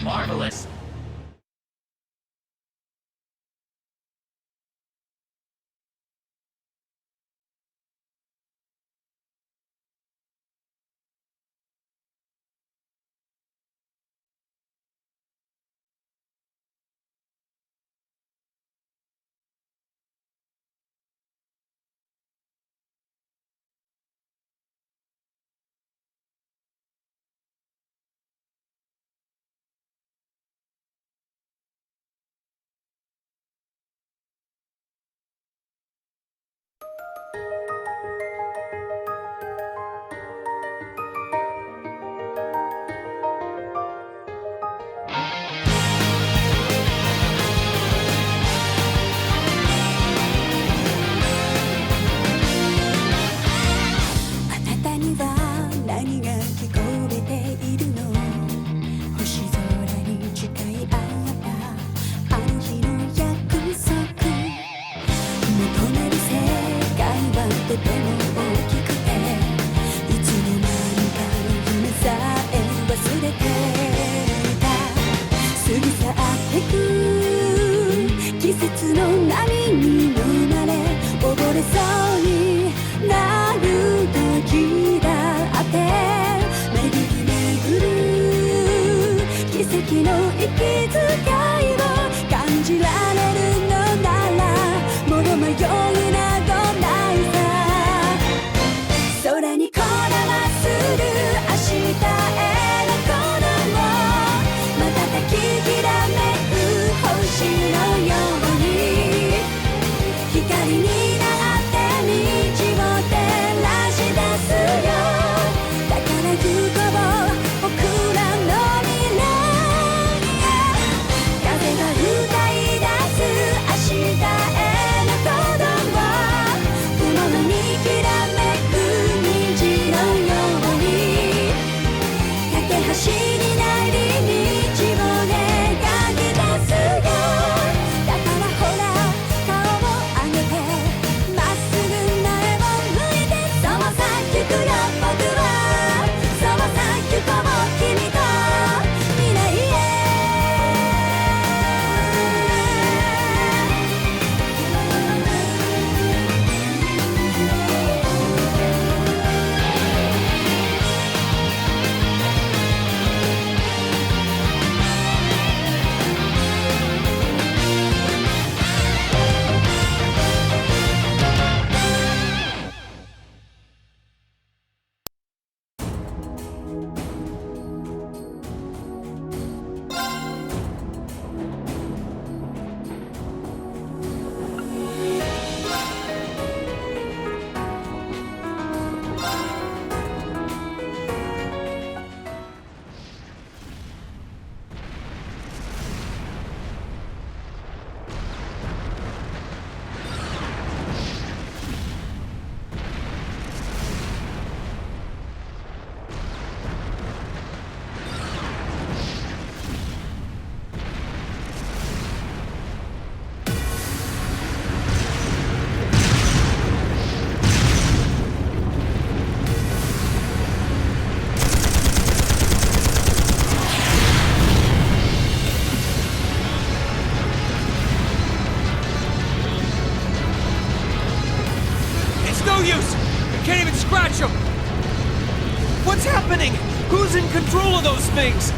Marvelous! What's happening? Who's in control of those things?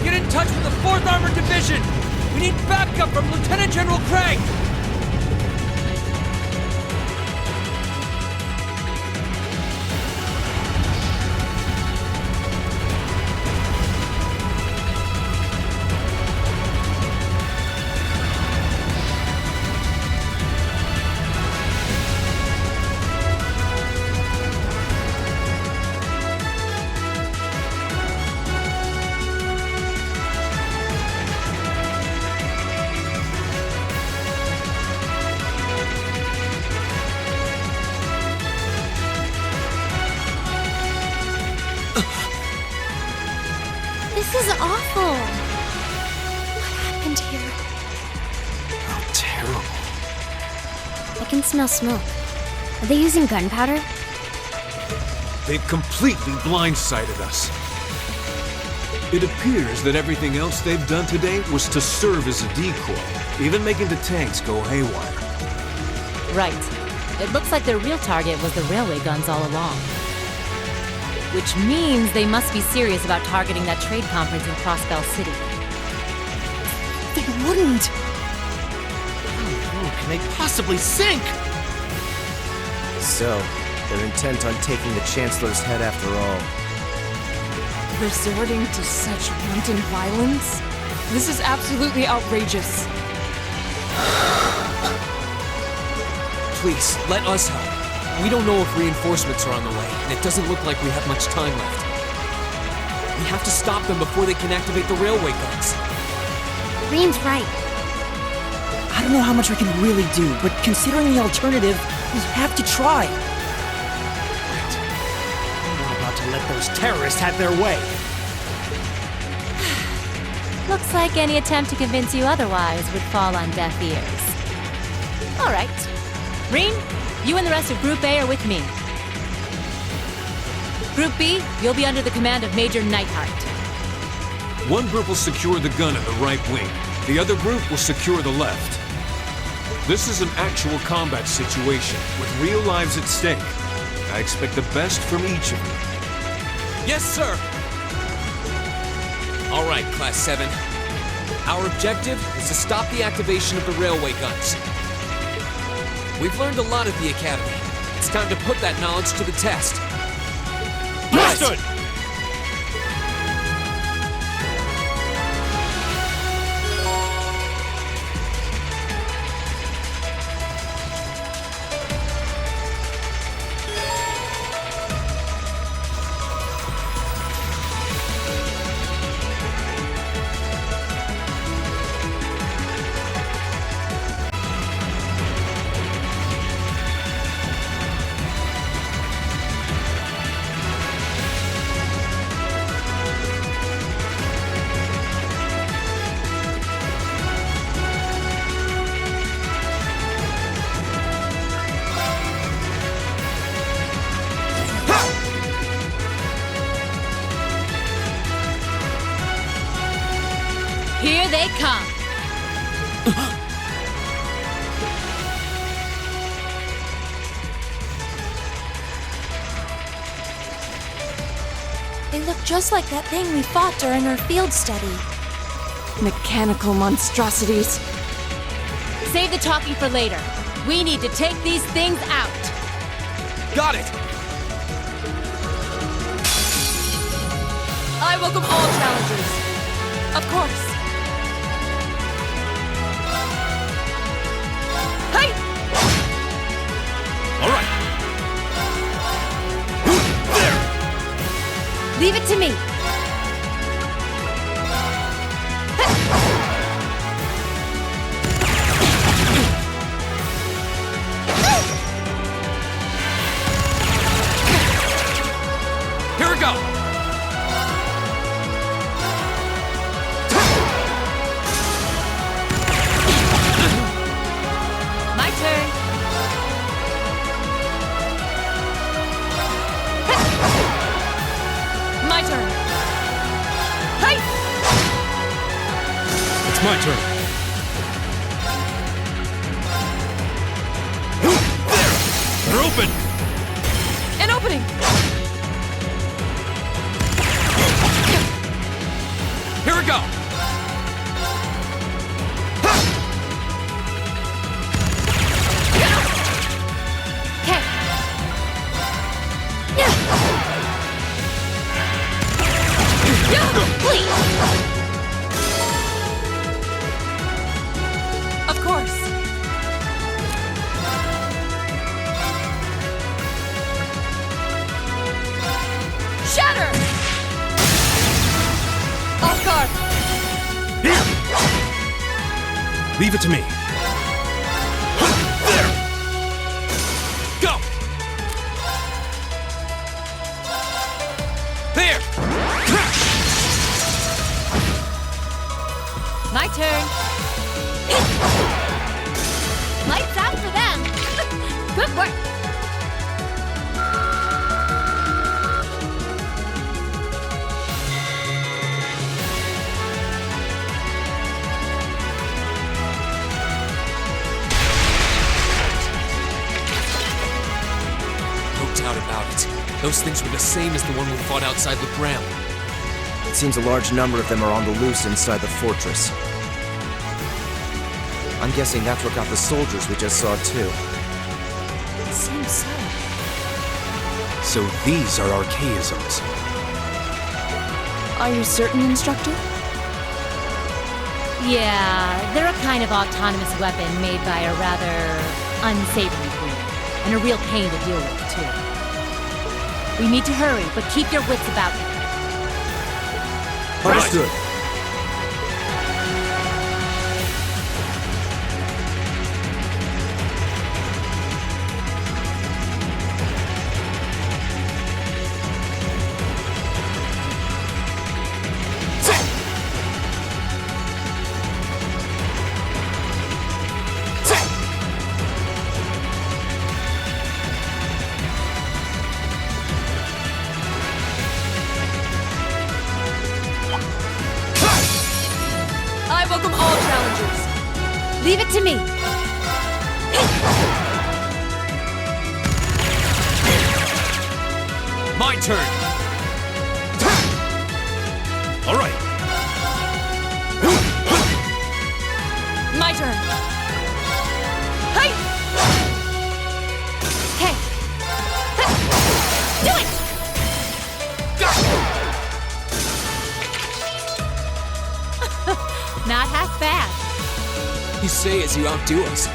Get in touch with the 4th Armored Division! We need backup from Lieutenant General Craig! This is awful. What happened here? How terrible. I can smell smoke. Are they using gunpowder? They've completely blindsided us. It appears that everything else they've done today was to serve as a decoy, even making the tanks go haywire. Right. It looks like their real target was the railway guns all along. Which means they must be serious about targeting that trade conference in Crossbell City. They wouldn't! How can they possibly sink? So, they're intent on taking the Chancellor's head after all. Resorting to such wanton violence? This is absolutely outrageous. Please, let us help. We don't know if reinforcements are on the way, and it doesn't look like we have much time left. We have to stop them before they can activate the railway guns. Green's right. I don't know how much we can really do, but considering the alternative, we have to try. We're not about to let those terrorists have their way. Looks like any attempt to convince you otherwise would fall on deaf ears. All right. Reen, you and the rest of Group A are with me. Group B, you'll be under the command of Major Neidhart. One group will secure the gun in the right wing. The other group will secure the left. This is an actual combat situation, with real lives at stake. I expect the best from each of you. Yes, sir! All right, Class 7. Our objective is to stop the activation of the railway guns. We've learned a lot at the Academy. It's time to put that knowledge to the test. Understood! Here they come. They look just like that thing we fought during our field study. Mechanical monstrosities. Save the talking for later. We need to take these things out. Got it! I welcome all challengers. Of course. Hey! All right. There! Leave it to me. Here we go! My turn. My turn. Hey! It's my turn. There! They're open! An opening! Here we go! Okay. Please. Of course. Shatter! Off guard! Here! Leave it to me. There! Go! There! My turn. Lights out for them. Good work. doubt about it. Those things were the same as the one we fought outside the Bram. It seems a large number of them are on the loose inside the fortress. I'm guessing that's what got the soldiers we just saw, too. Seems so. So these are archaisms. Are you certain, Instructor? Yeah, they're a kind of autonomous weapon made by a rather unsavory group, and a real pain to deal with, too. We need to hurry, but keep your wits about you. Understood. I welcome all challengers. Leave it to me. My turn! All right. My turn. Hey! Okay. Do it! Not half bad. You say as you outdo us.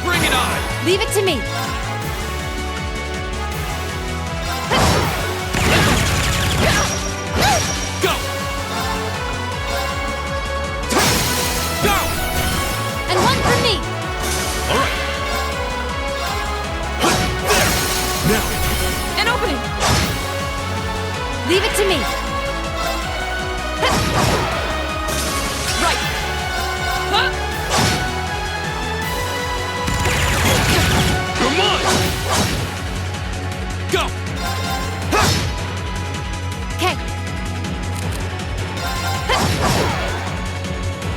Bring it on! Leave it to me. Go! Go! And one for me. All right. Now, An opening! Leave it to me. Right! Huh? come on! Go! Okay.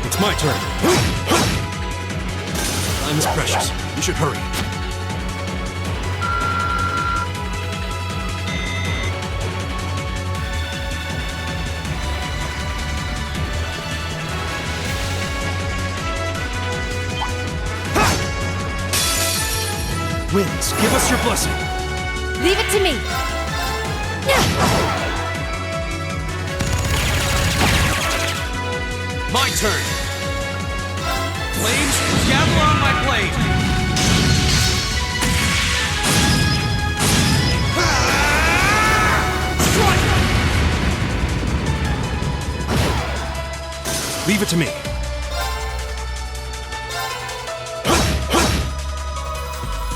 It's my turn. Time is precious. We should hurry. Winds, give us your blessing. Leave it to me. My turn. Flames, gather on my blade. Strike! Leave it to me.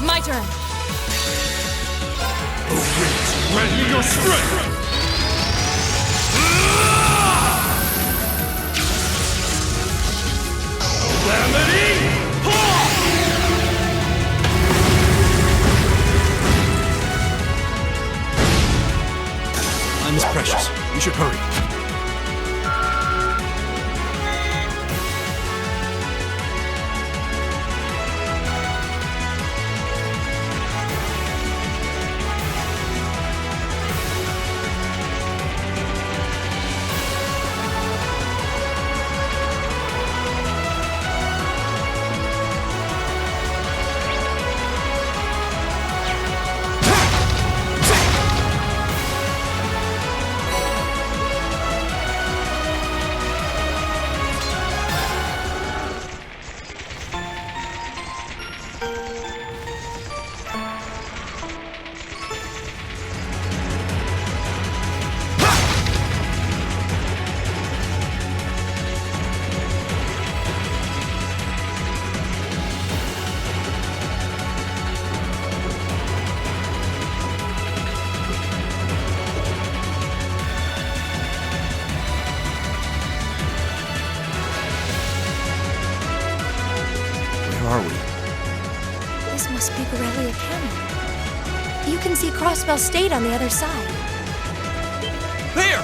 My turn. Grant me your strength! Calamity! Time is precious. We should hurry. can see Crossbell State on the other side. There!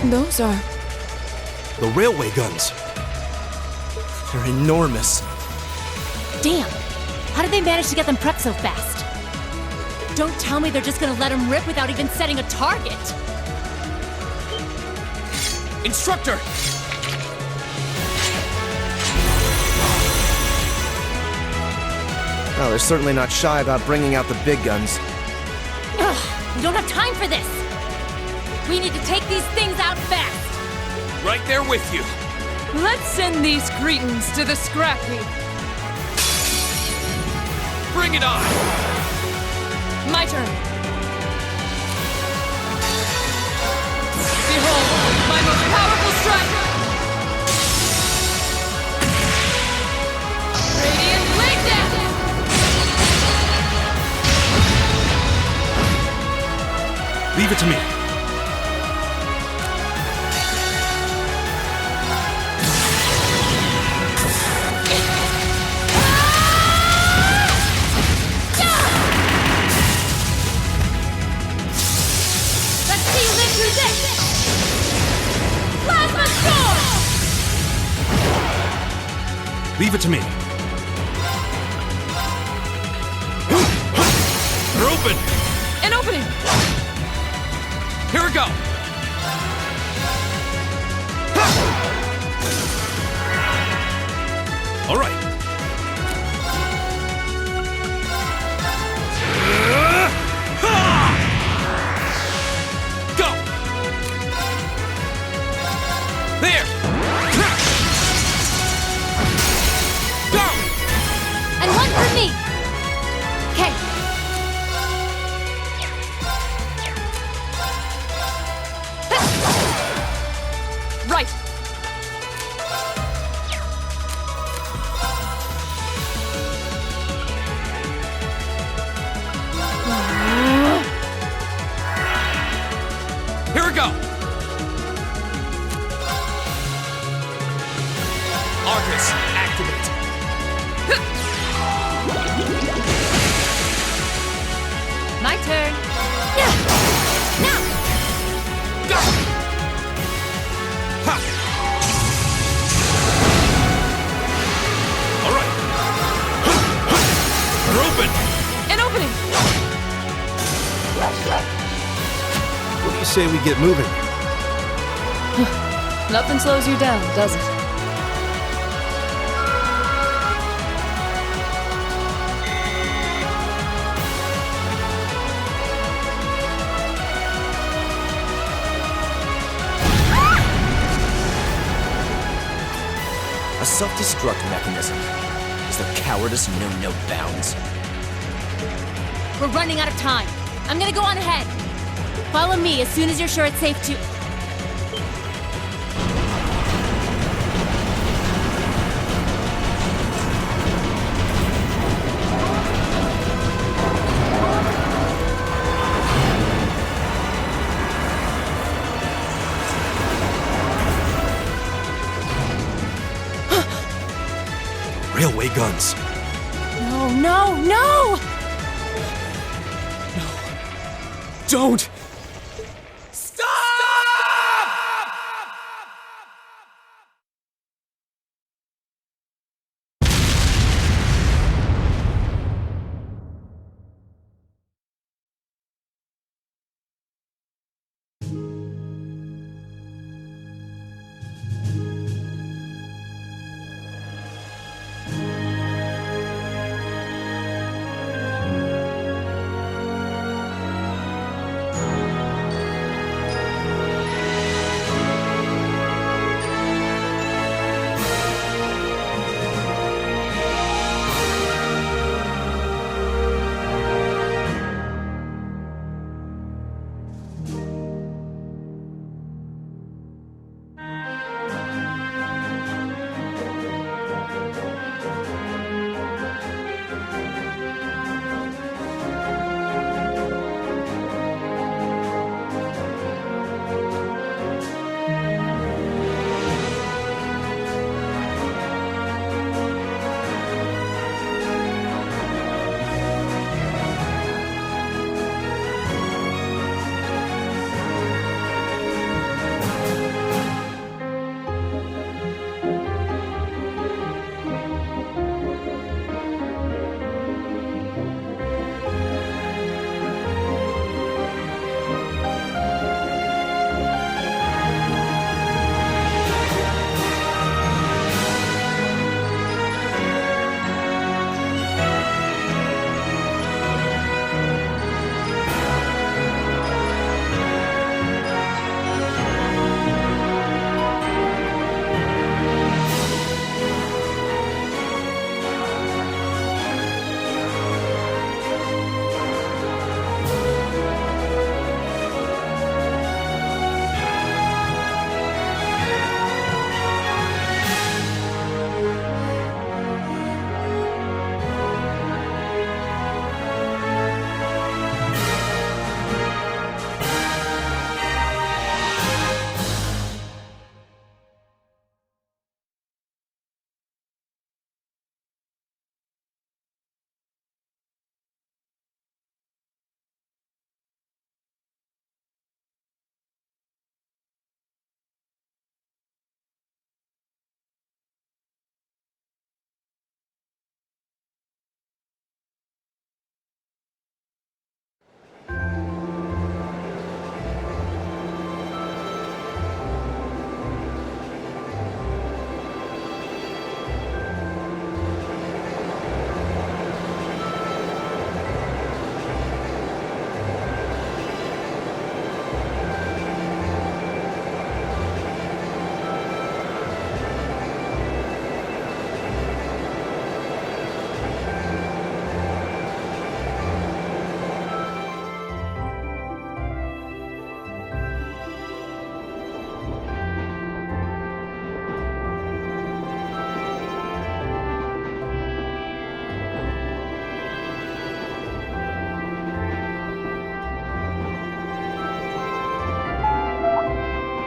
Those are... The railway guns. They're enormous. Damn! How did they manage to get them prepped so fast? Don't tell me they're just gonna let them rip without even setting a target! Instructor! Oh, they're certainly not shy about bringing out the big guns. Ugh! We don't have time for this! We need to take these things out fast! Right there with you. Let's send these cretins to the scrap heap. Bring it on! My turn. Behold, my most powerful strike! Radiant Blade Dance! Leave it to me. Let's see you live through this! Plasma Sword! Leave it to me. They're open! An opening! Here we go! All right. Go! There! Go! And one for me! Okay. Right! Here we go! Arcus, activate. My turn. Now! Go! Ha! All right. They're open. An opening! What do you say we get moving? Nothing slows you down, does it? A self-destruct mechanism. Is their cowardice know no bounds? We're running out of time. I'm gonna go on ahead. Follow me as soon as you're sure it's safe to... Railway guns. No, no, no! Don't!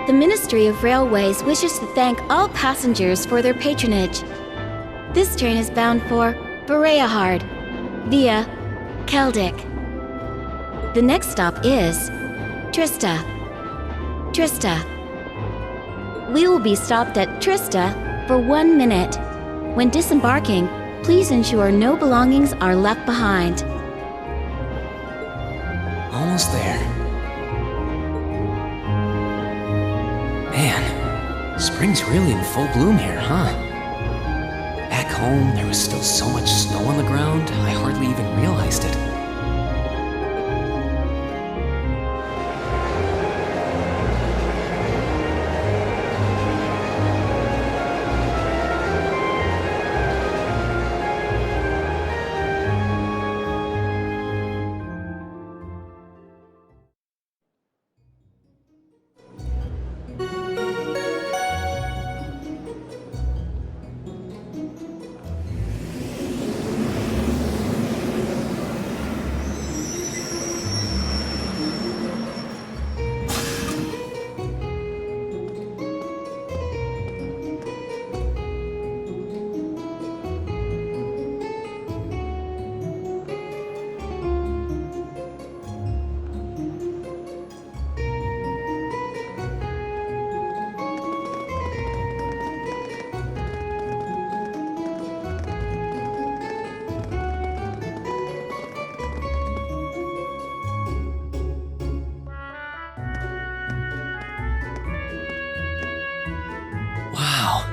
The Ministry of Railways wishes to thank all passengers for their patronage. This train is bound for Bereahard via Keldic. The next stop is Trista. Trista. We will be stopped at Trista for 1 minute. When disembarking, please ensure no belongings are left behind. Almost there. Man, spring's really in full bloom here, huh? Back home, there was still so much snow on the ground, I hardly even realized it. Wow.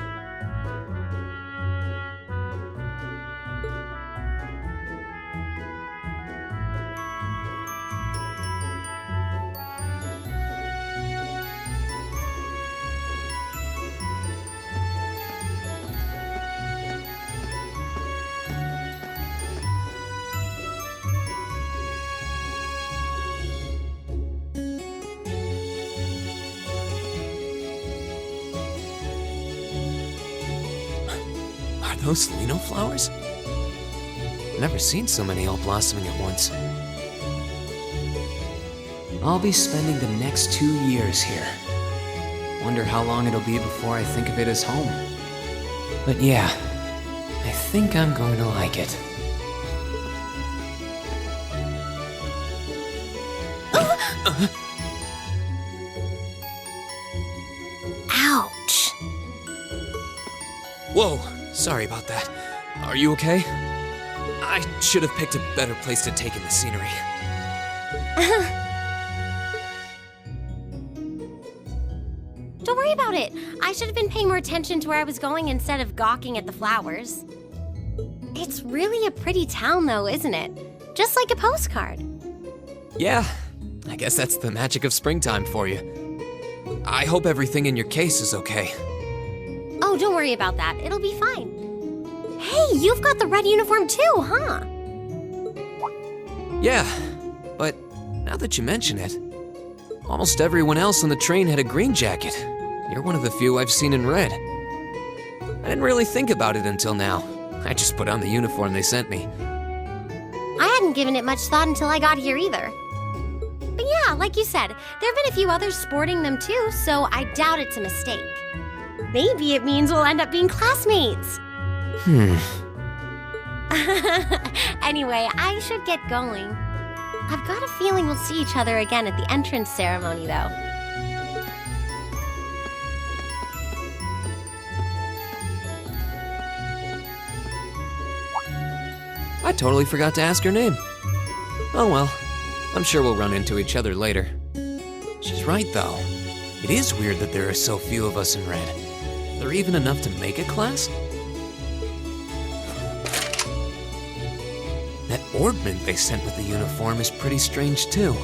Are those lino flowers? I've never seen so many all blossoming at once. I'll be spending the next 2 years here. Wonder how long it'll be before I think of it as home. But yeah, I think I'm going to like it. Ouch! Whoa, sorry about that. Are you okay? I should have picked a better place to take in the scenery. Don't worry about it. I should have been paying more attention to where I was going instead of gawking at the flowers. It's really a pretty town, though, isn't it? Just like a postcard. Yeah, I guess that's the magic of springtime for you. I hope everything in your case is okay. Oh, don't worry about that. It'll be fine. Hey, you've got the red uniform too, huh? Yeah, but now that you mention it, almost everyone else on the train had a green jacket. You're one of the few I've seen in red. I didn't really think about it until now. I just put on the uniform they sent me. I hadn't given it much thought until I got here either. But yeah, like you said, there have been a few others sporting them too, so I doubt it's a mistake. Maybe it means we'll end up being classmates. Anyway, I should get going. I've got a feeling we'll see each other again at the entrance ceremony, though. I totally forgot to ask your name. Oh well, I'm sure we'll run into each other later. She's right, though. It is weird that there are so few of us in red. Are there even enough to make a class? That orbment they sent with the uniform is pretty strange, too.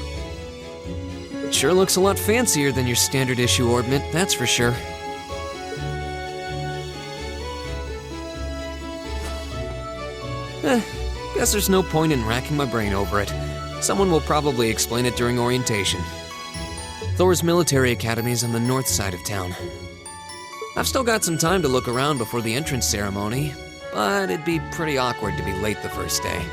It sure looks a lot fancier than your standard issue orbment, that's for sure. Guess there's no point in racking my brain over it. Someone will probably explain it during orientation. Thor's military academy is on the north side of town. I've still got some time to look around before the entrance ceremony, but it'd be pretty awkward to be late the first day.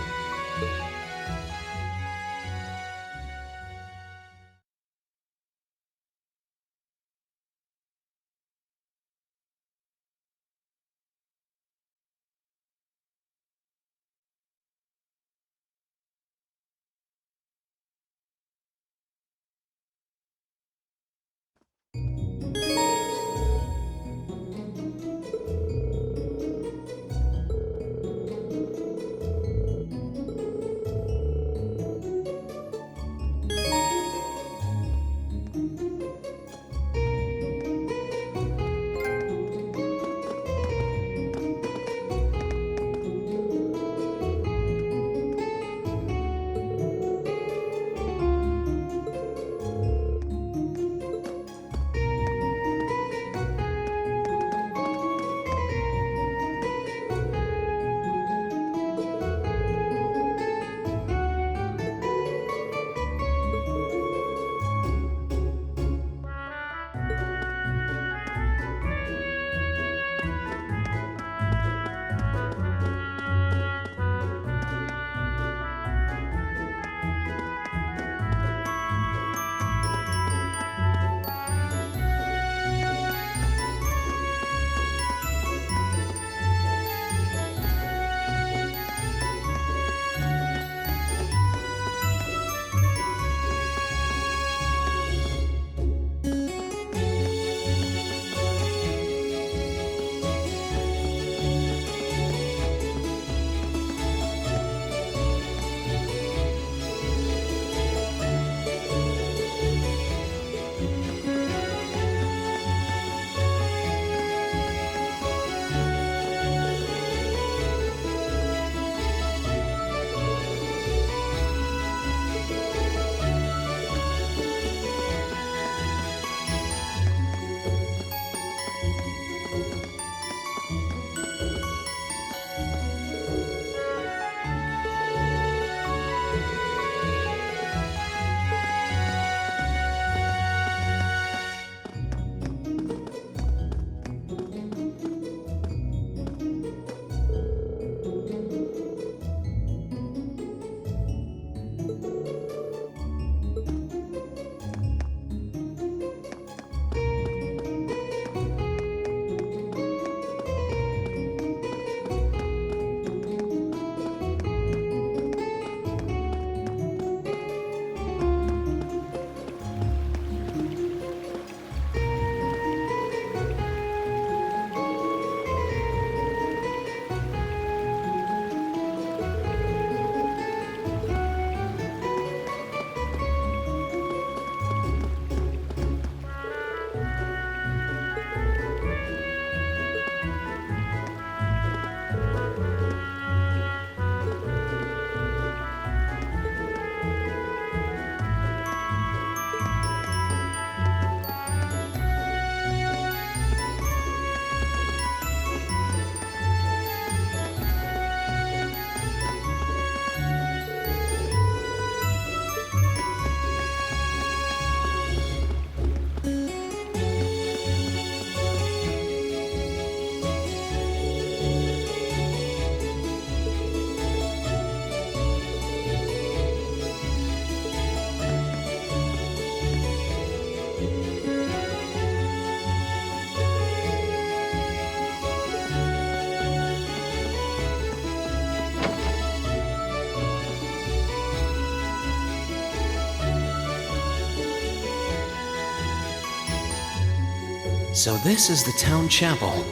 So this is the town chapel.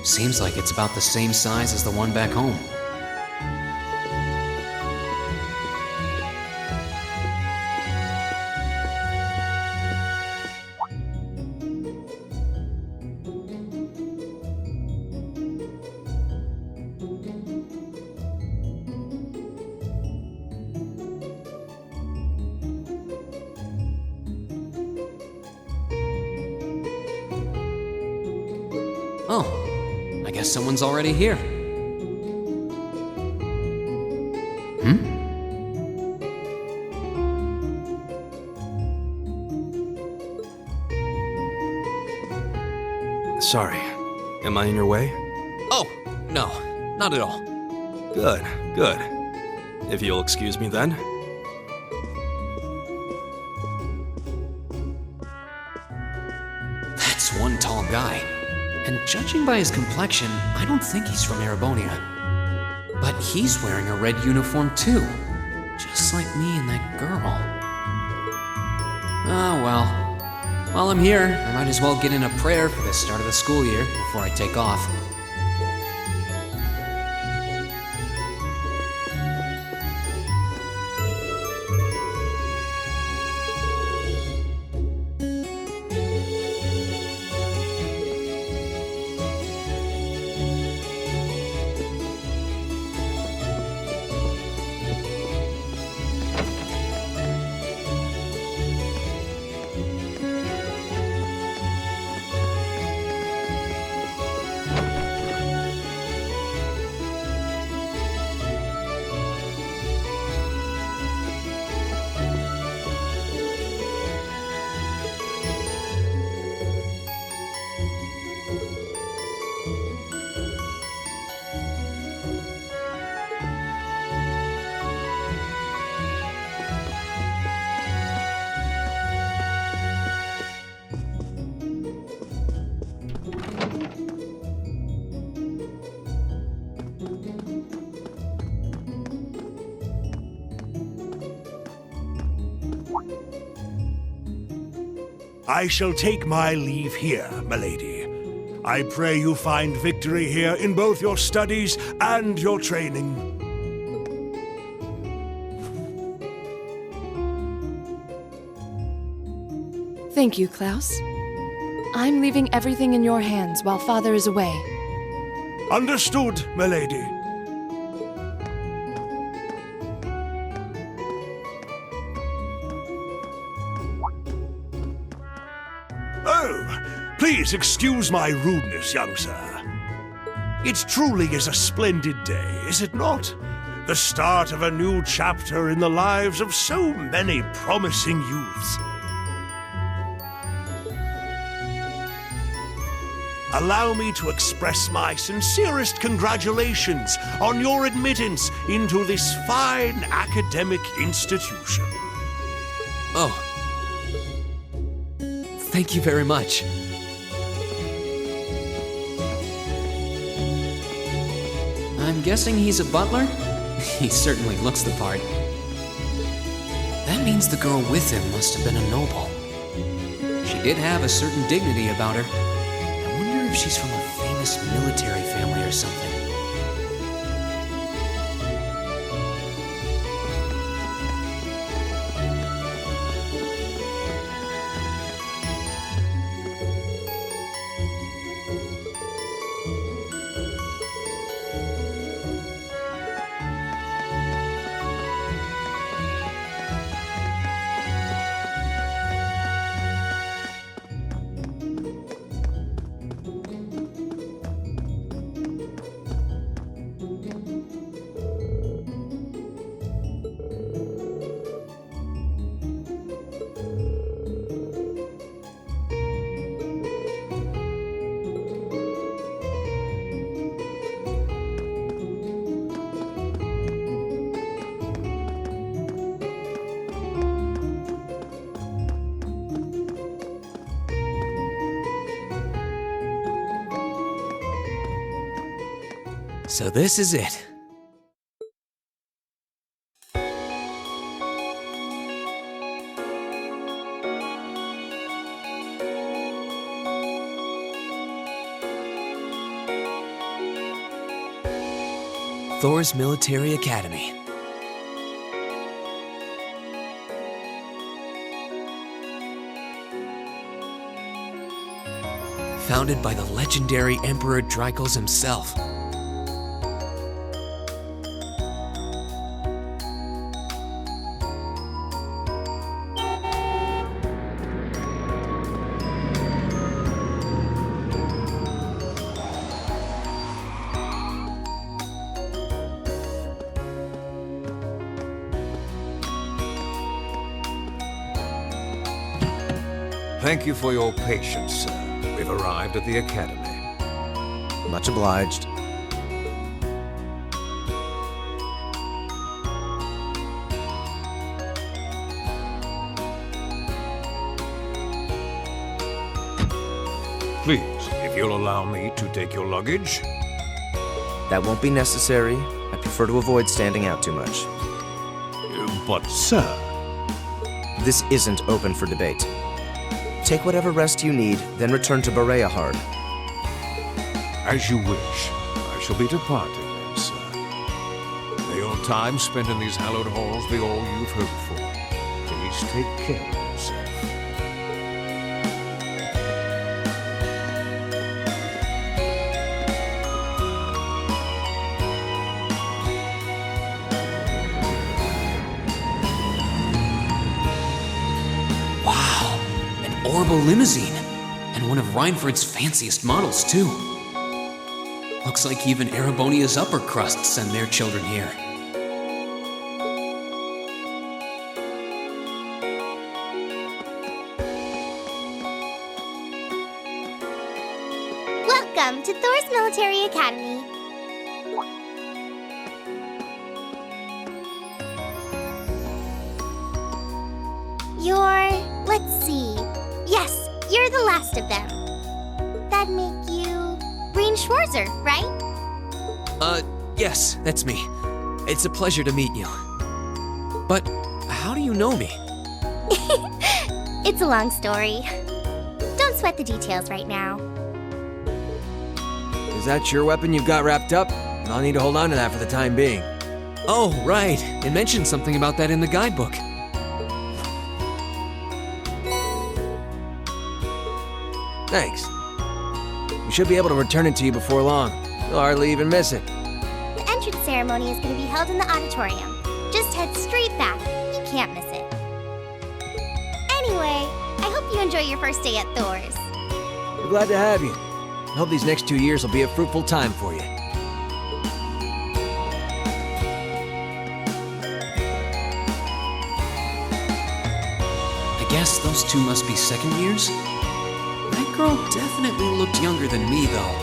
Seems like it's about the same size as the one back home. Oh, I guess someone's already here. Sorry. Am I in your way? Oh, no, not at all. Good, good. If you'll excuse me then. That's one tall guy. And judging by his complexion, I don't think he's from Erebonia. But he's wearing a red uniform too. Just like me and that girl. Ah, well. While I'm here, I might as well get in a prayer for the start of the school year before I take off. I shall take my leave here, milady. I pray you find victory here in both your studies and your training. Thank you, Klaus. I'm leaving everything in your hands while Father is away. Understood, milady. Oh, please excuse my rudeness, young sir. It truly is a splendid day, is it not? The start of a new chapter in the lives of so many promising youths. Allow me to express my sincerest congratulations on your admittance into this fine academic institution. Oh. Thank you very much. I'm guessing he's a butler? He certainly looks the part. That means the girl with him must have been a noble. She did have a certain dignity about her. I wonder if she's from a famous military family or something. So this is it. Thor's Military Academy. Founded by the legendary Emperor Dreikels himself. Thank you for your patience, sir. We've arrived at the academy. Much obliged. Please, if you'll allow me to take your luggage. That won't be necessary. I prefer to avoid standing out too much. But, sir... This isn't open for debate. Take whatever rest you need, then return to Bereahard. As you wish. I shall be departing then, sir. May your time spent in these hallowed halls be all you've hoped for. Please take care of yourself. Wow, an Orbital limousine, and one of Reinford's fanciest models, too. Looks like even Erebonia's upper crust send their children here. Welcome to Thor's Military Academy. Let's see. Yes, you're the last of them. That'd make you Rain Schwarzer, right? Yes, that's me. It's a pleasure to meet you. But how do you know me? It's a long story. Don't sweat the details right now. Is that your weapon you've got wrapped up? I'll need to hold on to that for the time being. Oh, right. It mentioned something about that in the guidebook. Thanks. We should be able to return it to you before long. You'll hardly even miss it. The entrance ceremony is going to be held in the auditorium. Just head straight back. You can't miss it. Anyway, I hope you enjoy your first day at Thor's. We're glad to have you. I hope these next 2 years will be a fruitful time for you. I guess those two must be second years? That girl definitely looked younger than me, though.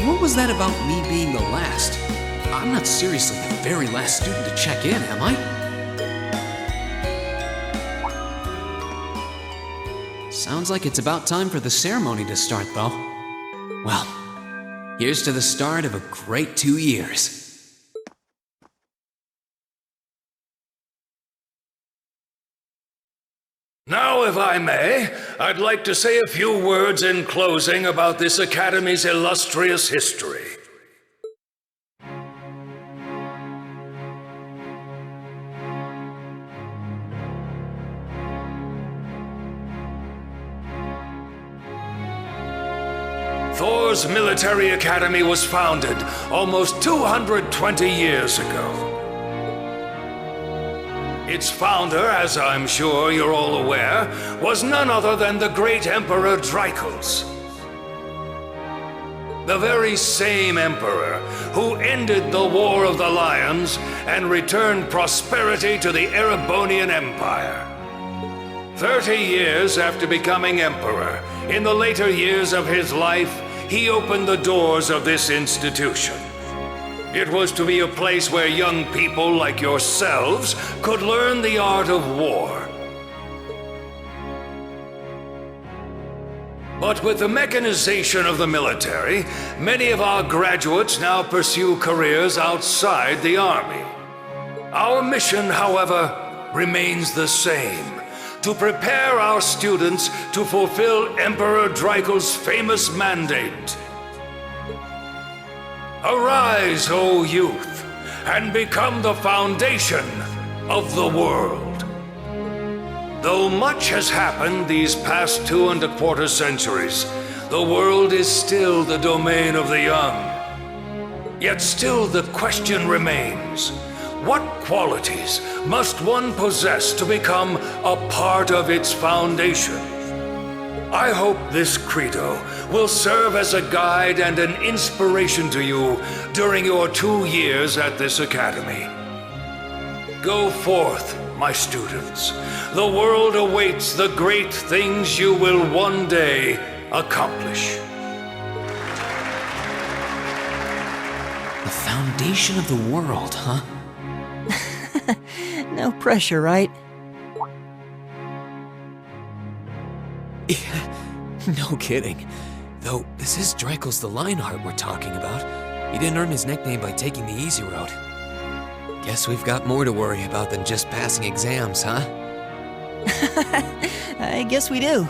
What was that about me being the last? I'm not seriously the very last student to check in, am I? Sounds like it's about time for the ceremony to start, though. Well, here's to the start of a great 2 years. Now, if I may, I'd like to say a few words in closing about this Academy's illustrious history. Thor's Military Academy was founded almost 220 years ago. Its founder, as I'm sure you're all aware, was none other than the great Emperor Drykos. The very same emperor who ended the War of the Lions and returned prosperity to the Erebonian Empire. 30 years after becoming emperor, in the later years of his life, he opened the doors of this institution. It was to be a place where young people like yourselves could learn the art of war. But with the mechanization of the military, many of our graduates now pursue careers outside the army. Our mission, however, remains the same: to prepare our students to fulfill Emperor Drykos' famous mandate. Arise, O youth, and become the foundation of the world. Though much has happened these past 2¼ centuries, the world is still the domain of the young. Yet still the question remains: what qualities must one possess to become a part of its foundation? I hope this credo will serve as a guide and an inspiration to you during your 2 years at this academy. Go forth, my students. The world awaits the great things you will one day accomplish. The foundation of the world, huh? No pressure, right? Yeah, no kidding. Though, this is Drykos the Lionheart we're talking about. He didn't earn his nickname by taking the easy road. Guess we've got more to worry about than just passing exams, huh? I guess we do.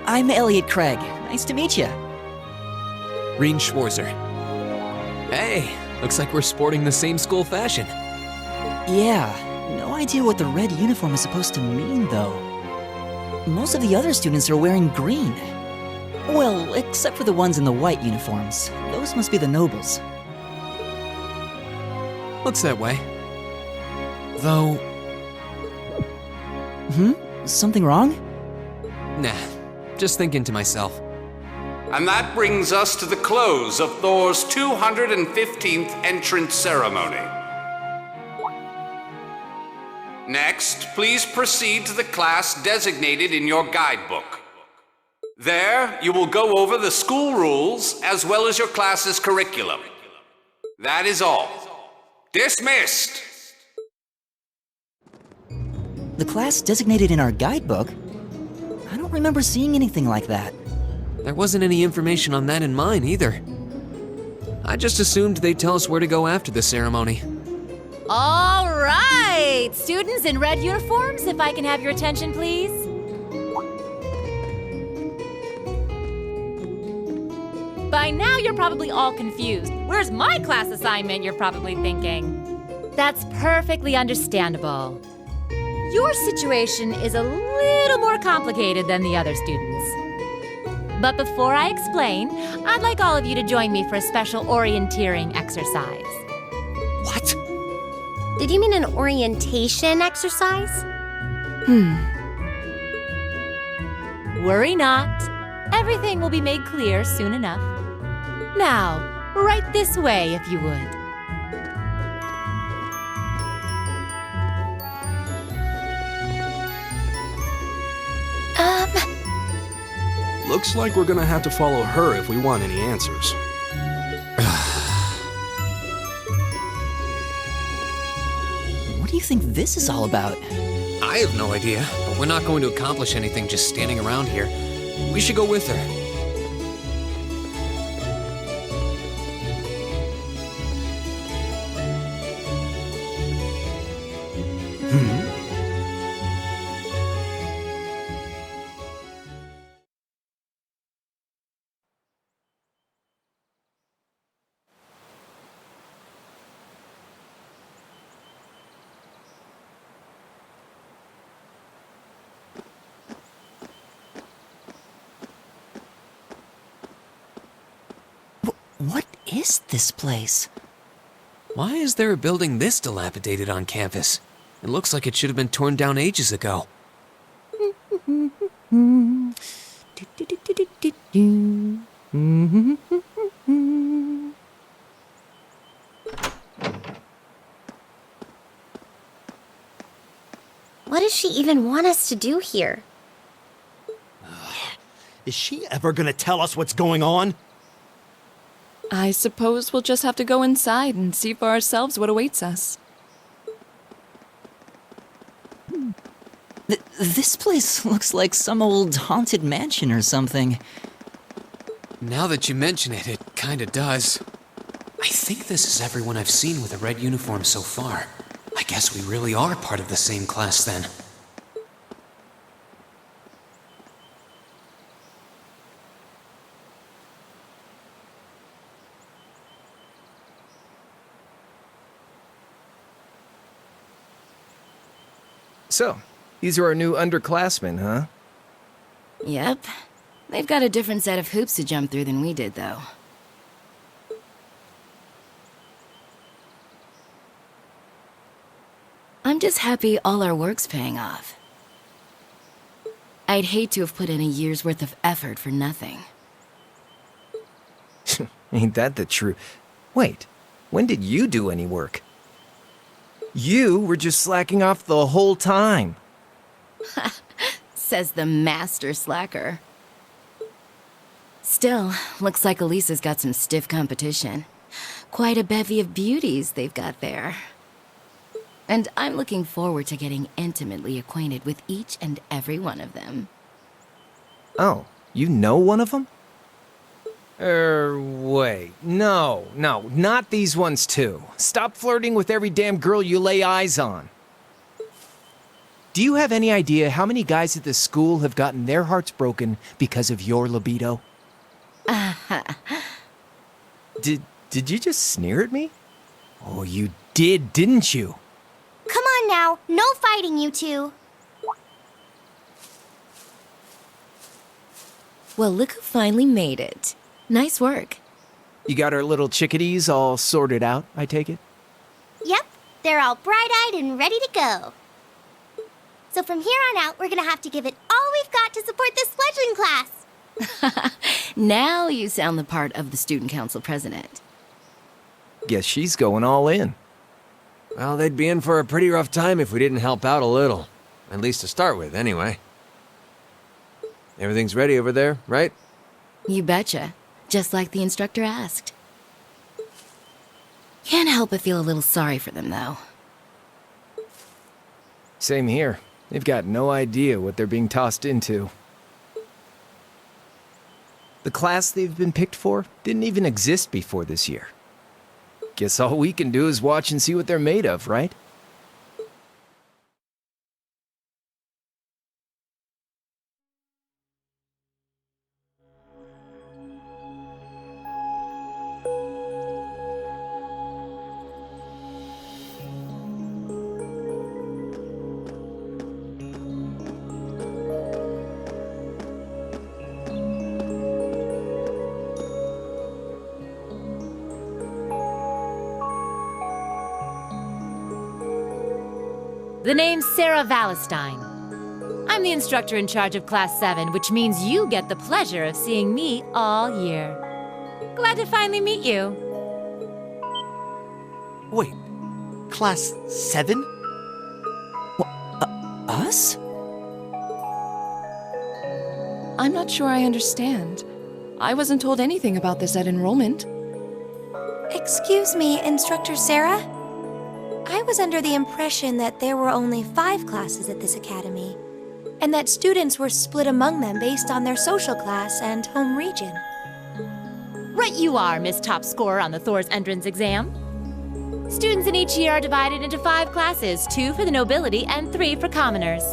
I'm Elliot Craig. Nice to meet you. Reen Schwarzer. Hey, looks like we're sporting the same school fashion. Yeah, no idea what the red uniform is supposed to mean, though. Most of the other students are wearing green. Well, except for the ones in the white uniforms. Those must be the nobles. Looks that way. Though... Something wrong? Nah, just thinking to myself. And that brings us to the close of Thor's 215th entrance ceremony. Next, please proceed to the class designated in your guidebook. There, you will go over the school rules as well as your class's curriculum. That is all. Dismissed! The class designated in our guidebook? I don't remember seeing anything like that. There wasn't any information on that in mine either. I just assumed they'd tell us where to go after the ceremony. All right! Right, students in red uniforms, if I can have your attention, please. By now, you're probably all confused. Where's my class assignment, you're probably thinking. That's perfectly understandable. Your situation is a little more complicated than the other students. But before I explain, I'd like all of you to join me for a special orienteering exercise. What? Did you mean an orientation exercise? Worry not. Everything will be made clear soon enough. Now, right this way, if you would. Looks like we're gonna have to follow her if we want any answers. What do you think this is all about? I have no idea, but we're not going to accomplish anything just standing around here. We should go with her. What is this place? Why is there a building this dilapidated on campus? It looks like it should have been torn down ages ago. What does she even want us to do here? Is she ever gonna tell us what's going on? I suppose we'll just have to go inside and see for ourselves what awaits us. This place looks like some old haunted mansion or something. Now that you mention it, it kinda does. I think this is everyone I've seen with a red uniform so far. I guess we really are part of the same class then. So, these are our new underclassmen, huh? Yep. They've got a different set of hoops to jump through than we did, though. I'm just happy all our work's paying off. I'd hate to have put in a year's worth of effort for nothing. Ain't that the truth? Wait, when did you do any work? You were just slacking off the whole time. Says the master slacker. Still, looks like Elisa's got some stiff competition. Quite a bevy of beauties they've got there. And I'm looking forward to getting intimately acquainted with each and every one of them. Oh, you know one of them? Wait. No, not these ones too. Stop flirting with every damn girl you lay eyes on. Do you have any idea how many guys at this school have gotten their hearts broken because of your libido? Did you just sneer at me? Oh, you did, didn't you? Come on now, no fighting, you two. Well, look who finally made it. Nice work. You got our little chickadees all sorted out, I take it? Yep, they're all bright-eyed and ready to go. So from here on out, we're gonna have to give it all we've got to support this fledgling class. Now you sound the part of the student council president. Guess she's going all in. Well, they'd be in for a pretty rough time if we didn't help out a little. At least to start with, anyway. Everything's ready over there, right? You betcha. Just like the instructor asked. Can't help but feel a little sorry for them, though. Same here. They've got no idea what they're being tossed into. The class they've been picked for didn't even exist before this year. Guess all we can do is watch and see what they're made of, right? The name's Sarah Valestine. I'm the instructor in charge of Class 7, which means you get the pleasure of seeing me all year. Glad to finally meet you. Wait, Class 7? Us? I'm not sure I understand. I wasn't told anything about this at enrollment. Excuse me, Instructor Sarah? I was under the impression that there were only 5 classes at this academy, and that students were split among them based on their social class and home region. Right you are, Miss Top Scorer on the Thor's entrance exam. Students in each year are divided into 5 classes, 2 for the nobility and 3 for commoners.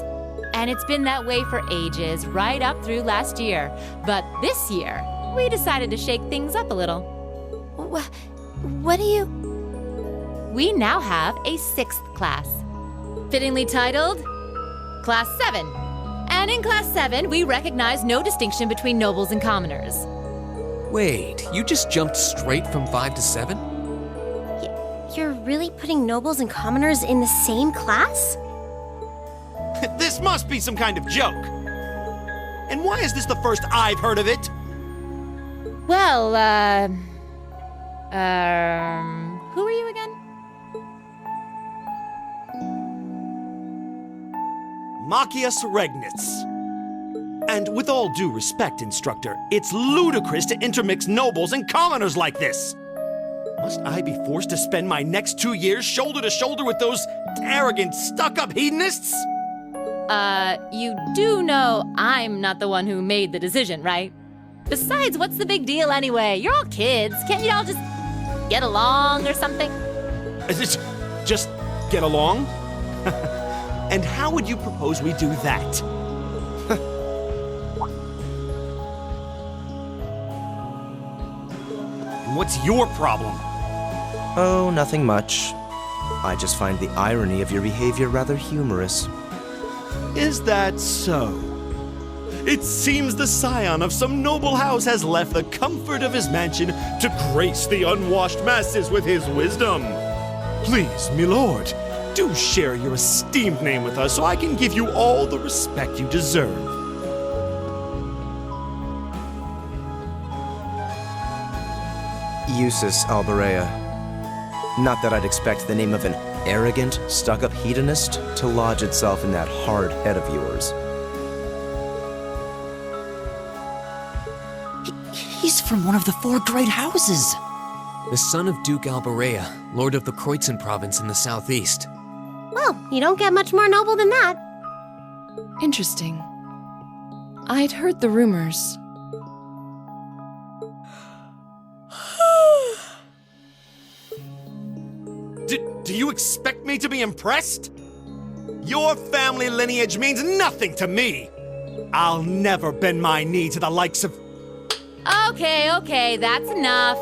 And it's been that way for ages, right up through last year. But this year, we decided to shake things up a little. What do you... We now have a 6th class, fittingly titled Class 7. And in Class 7, we recognize no distinction between nobles and commoners. Wait, you just jumped straight from 5 to 7? You're really putting nobles and commoners in the same class? This must be some kind of joke. And why is this the first I've heard of it? Well, who are you again? Machias Regnitz. And with all due respect, Instructor, it's ludicrous to intermix nobles and commoners like this. Must I be forced to spend my next 2 years shoulder to shoulder with those arrogant, stuck-up hedonists? You do know I'm not the one who made the decision, right? Besides, what's the big deal anyway? You're all kids. Can't you all just get along or something? Just get along? And how would you propose we do that? And what's your problem? Oh, nothing much. I just find the irony of your behavior rather humorous. Is that so? It seems the scion of some noble house has left the comfort of his mansion to grace the unwashed masses with his wisdom. Please, milord, do share your esteemed name with us so I can give you all the respect you deserve. Eustace Alberea. Not that I'd expect the name of an arrogant, stuck-up hedonist to lodge itself in that hard head of yours. He's from one of the 4 great houses. The son of Duke Alberea, lord of the Kreutzen province in the southeast. Well, you don't get much more noble than that. Interesting. I'd heard the rumors. Do you expect me to be impressed? Your family lineage means nothing to me. I'll never bend my knee to the likes of... Okay, that's enough.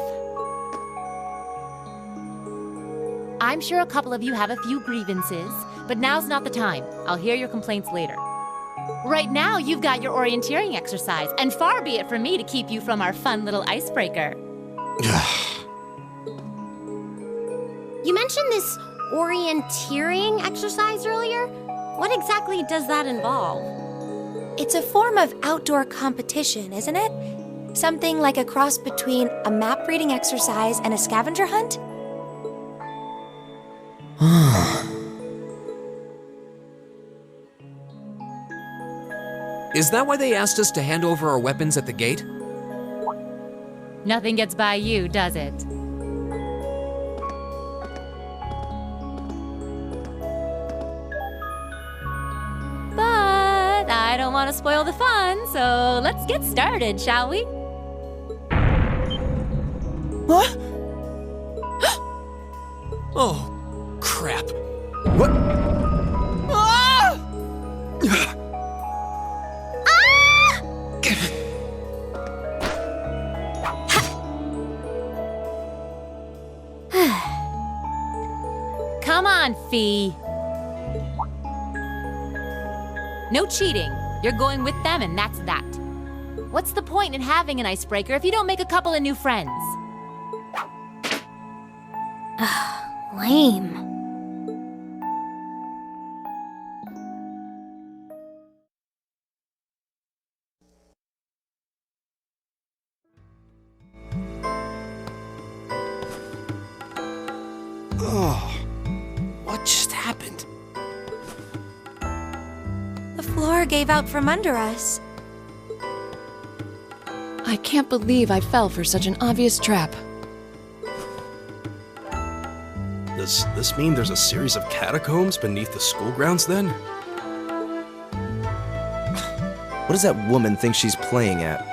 I'm sure a couple of you have a few grievances, but now's not the time. I'll hear your complaints later. Right now, you've got your orienteering exercise, and far be it from me to keep you from our fun little icebreaker. You mentioned this orienteering exercise earlier. What exactly does that involve? It's a form of outdoor competition, isn't it? Something like a cross between a map-reading exercise and a scavenger hunt? Is that why they asked us to hand over our weapons at the gate? Nothing gets by you, does it? But I don't want to spoil the fun, so let's get started, shall we? What? Oh, crap. What? Ah! Come on, Fee. No cheating. You're going with them, and that's that. What's the point in having an icebreaker if you don't make a couple of new friends? Lame. door gave out from under us. I can't believe I fell for such an obvious trap. Does this mean there's a series of catacombs beneath the school grounds then? What does that woman think she's playing at?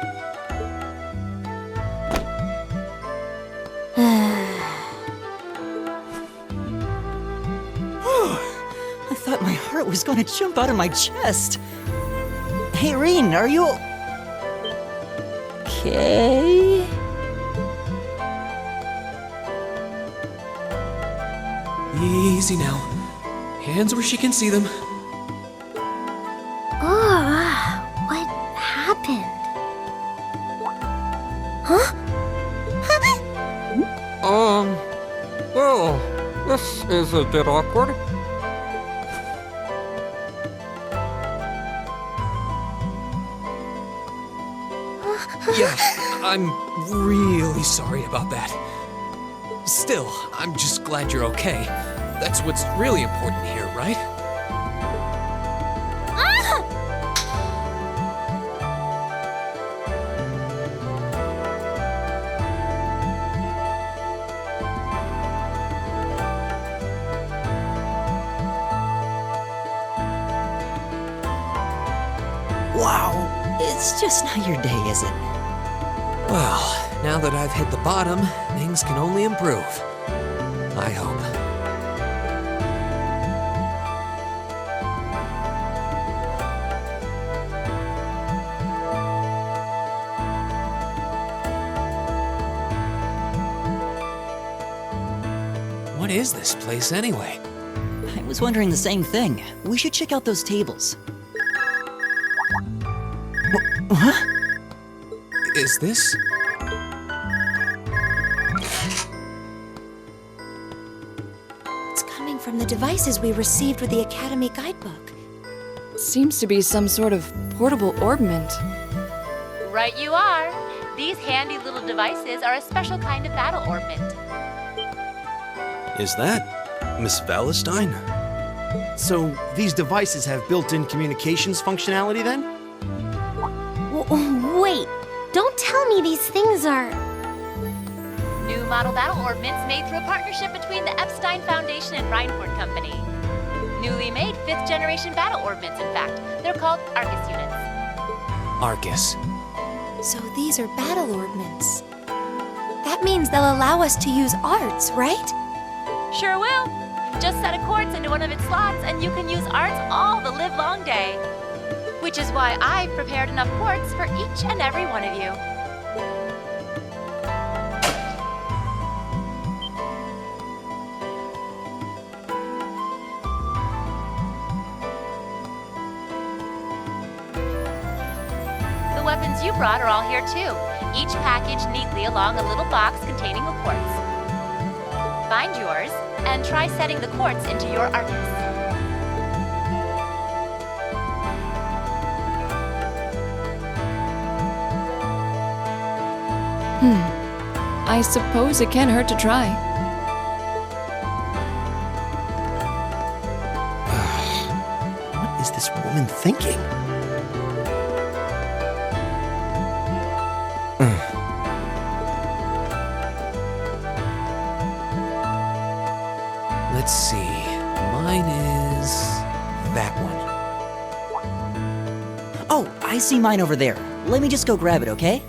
I thought my heart was going to jump out of my chest. Hey, Reen, are you okay? Easy now. Hands where she can see them. What happened? Huh? Well, this is a bit awkward. Yeah, I'm really sorry about that. Still, I'm just glad you're okay. That's what's really important here, right? Wow, it's just not your day, is it? Well, now that I've hit the bottom, things can only improve. I hope. What is this place anyway? I was wondering the same thing. We should check out those tables. Huh? Is this? It's coming from the devices we received with the Academy guidebook. Seems to be some sort of portable orbment. Right you are. These handy little devices are a special kind of battle orbment. Is that Miss Valentine? So, these devices have built-in communications functionality then? Wait, don't tell me these things are... New model battle orbments made through a partnership between the Epstein Foundation and Reinford Company. Newly made 5th generation battle orbments, in fact. They're called Arcus units. Arcus. So these are battle orbments. That means they'll allow us to use arts, right? Sure will. Just set a quartz into one of its slots and you can use arts all the livelong day. Which is why I've prepared enough quartz for each and every one of you. The weapons you brought are all here too, each packaged neatly along a little box containing a quartz. Find yours and try setting the quartz into your Arcus. I suppose it can't hurt to try. What is this woman thinking? Let's see. Mine is that one. Oh, I see mine over there. Let me just go grab it, okay?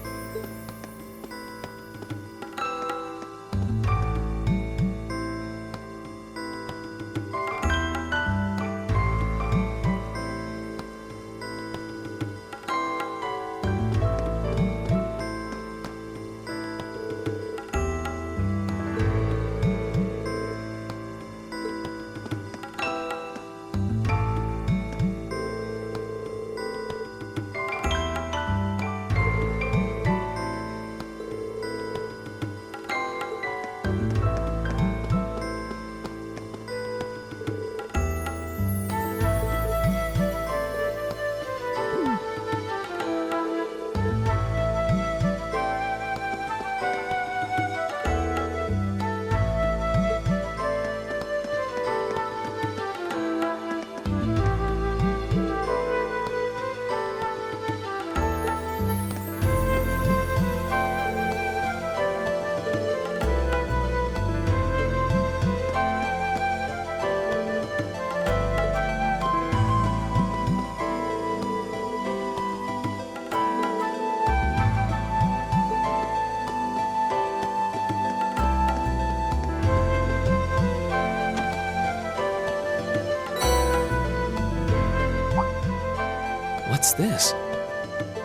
What's this?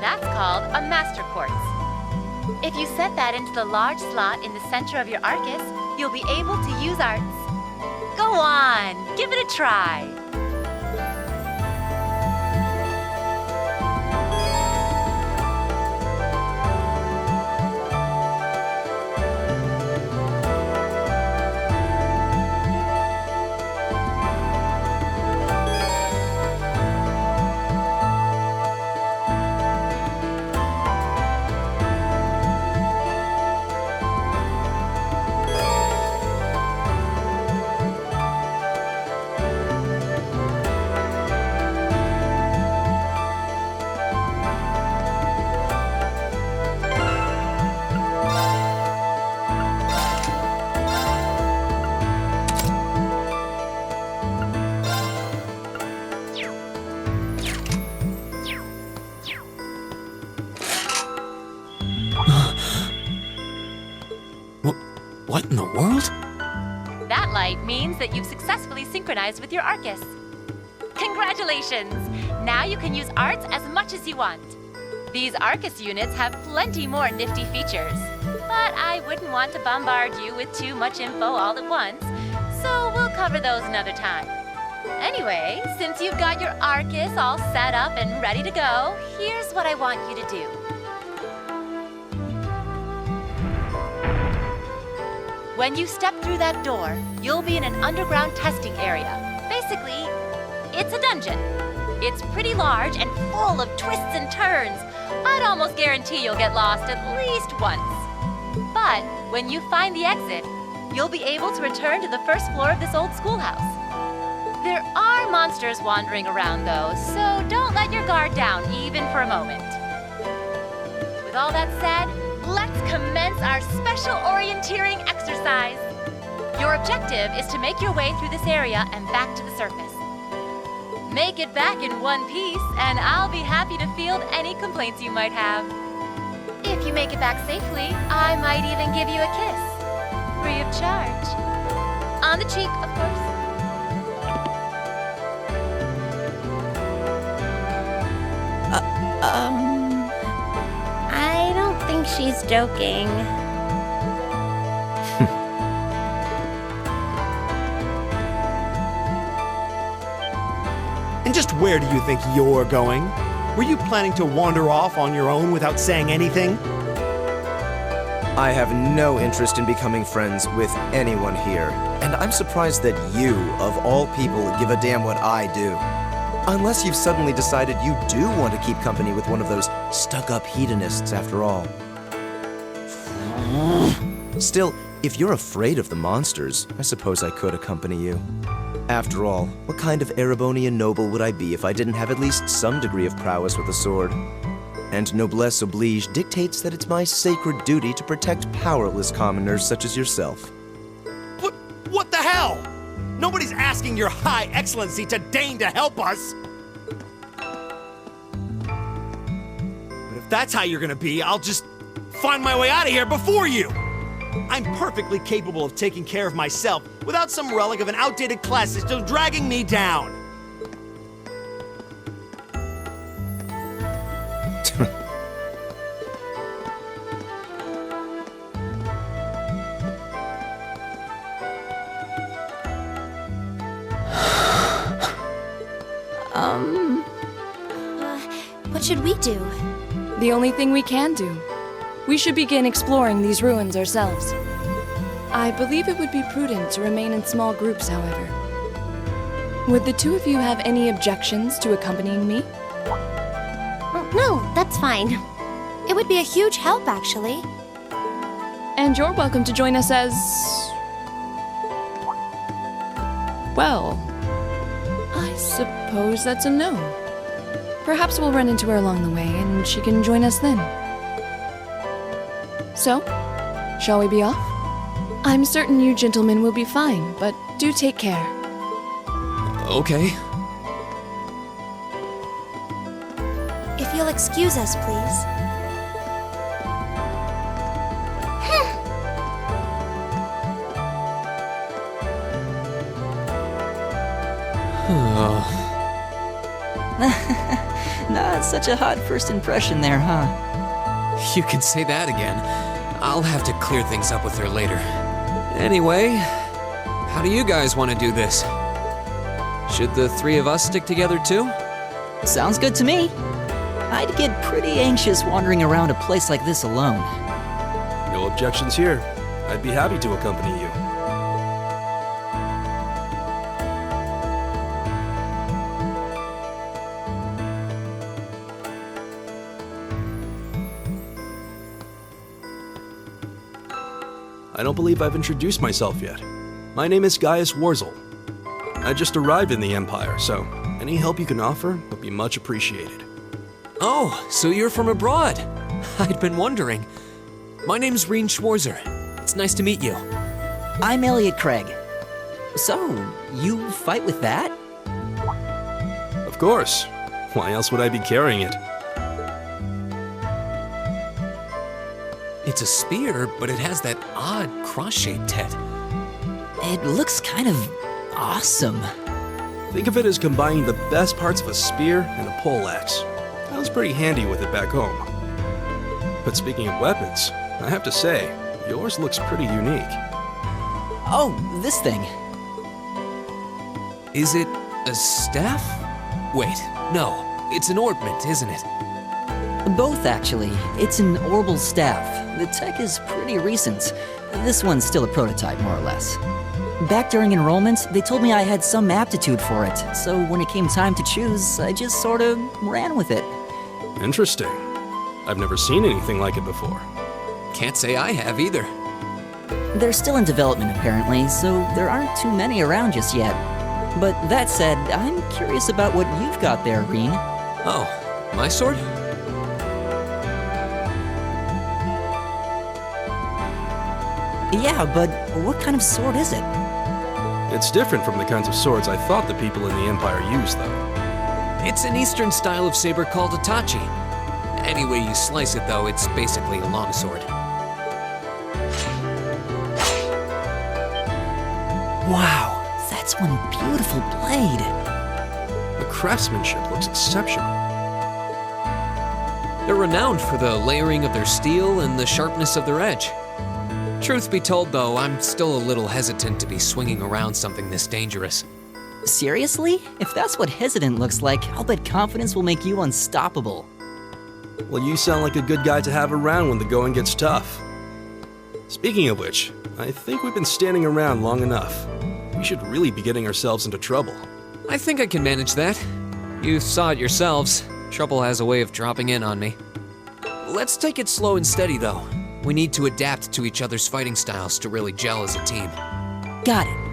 That's called a master quartz. If you set that into the large slot in the center of your Arcus, you'll be able to use arts. Go on, give it a try. What in the world? That light means that you've successfully synchronized with your Arcus. Congratulations! Now you can use arts as much as you want. These Arcus units have plenty more nifty features, but I wouldn't want to bombard you with too much info all at once, so we'll cover those another time. Anyway, since you've got your Arcus all set up and ready to go, here's what I want you to do. When you step through that door, you'll be in an underground testing area. Basically, it's a dungeon. It's pretty large and full of twists and turns. I'd almost guarantee you'll get lost at least once. But when you find the exit, you'll be able to return to the first floor of this old schoolhouse. There are monsters wandering around though, so don't let your guard down even for a moment. With all that said, let's commence our special orienteering exercise. Your objective is to make your way through this area and back to the surface. Make it back in one piece, and I'll be happy to field any complaints you might have. If you make it back safely, I might even give you a kiss. Free of charge. On the cheek, of course. I don't think she's joking. And just where do you think you're going? Were you planning to wander off on your own without saying anything? I have no interest in becoming friends with anyone here, and I'm surprised that you, of all people, give a damn what I do. Unless you've suddenly decided you do want to keep company with one of those stuck-up hedonists after all. Still, if you're afraid of the monsters, I suppose I could accompany you. After all, what kind of Erebonian noble would I be if I didn't have at least some degree of prowess with a sword? And noblesse oblige dictates that it's my sacred duty to protect powerless commoners such as yourself. What the hell? Nobody's asking your high excellency to deign to help us! But if that's how you're gonna be, I'll just find my way out of here before you! I'm perfectly capable of taking care of myself without some relic of an outdated class system dragging me down! What should we do? The only thing we can do. We should begin exploring these ruins ourselves. I believe it would be prudent to remain in small groups, however. Would the two of you have any objections to accompanying me? Oh, no, that's fine. It would be a huge help, actually. And you're welcome to join us as... well, I suppose that's a no. Perhaps we'll run into her along the way, and she can join us then. So, shall we be off? I'm certain you gentlemen will be fine, but do take care. Okay. If you'll excuse us, please. Not such a hot first impression there, huh? You can say that again. I'll have to clear things up with her later. Anyway, how do you guys want to do this? Should the three of us stick together too? Sounds good to me. I'd get pretty anxious wandering around a place like this alone. No objections here. I'd be happy to accompany you. I don't believe I've introduced myself yet. My name is Gaius Warzel. I just arrived in the Empire, so any help you can offer would be much appreciated. Oh, so you're from abroad. I'd been wondering. My name's Reen Schwarzer. It's nice to meet you. I'm Elliot Craig. So, you fight with that? Of course. Why else would I be carrying it? It's a spear, but it has that odd cross-shaped head. It looks kind of awesome. Think of it as combining the best parts of a spear and a poleaxe. I was pretty handy with it back home. But speaking of weapons, I have to say, yours looks pretty unique. Oh, this thing. Is it a staff? Wait, no. It's an ornament, isn't it? Both, actually. It's an orbital staff. The tech is pretty recent. This one's still a prototype, more or less. Back during enrollment, they told me I had some aptitude for it, so when it came time to choose, I just sort of ran with it. Interesting. I've never seen anything like it before. Can't say I have either. They're still in development, apparently, so there aren't too many around just yet. But that said, I'm curious about what you've got there, Reen. Oh, my sword? Yeah, but what kind of sword is it? It's different from the kinds of swords I thought the people in the Empire used, though. It's an Eastern style of saber called Itachi. Any way you slice it, though, it's basically a longsword. Wow, that's one beautiful blade. The craftsmanship looks exceptional. They're renowned for the layering of their steel and the sharpness of their edge. Truth be told, though, I'm still a little hesitant to be swinging around something this dangerous. Seriously? If that's what hesitant looks like, I'll bet confidence will make you unstoppable. Well, you sound like a good guy to have around when the going gets tough. Speaking of which, I think we've been standing around long enough. We should really be getting ourselves into trouble. I think I can manage that. You saw it yourselves. Trouble has a way of dropping in on me. Let's take it slow and steady, though. We need to adapt to each other's fighting styles to really gel as a team. Got it.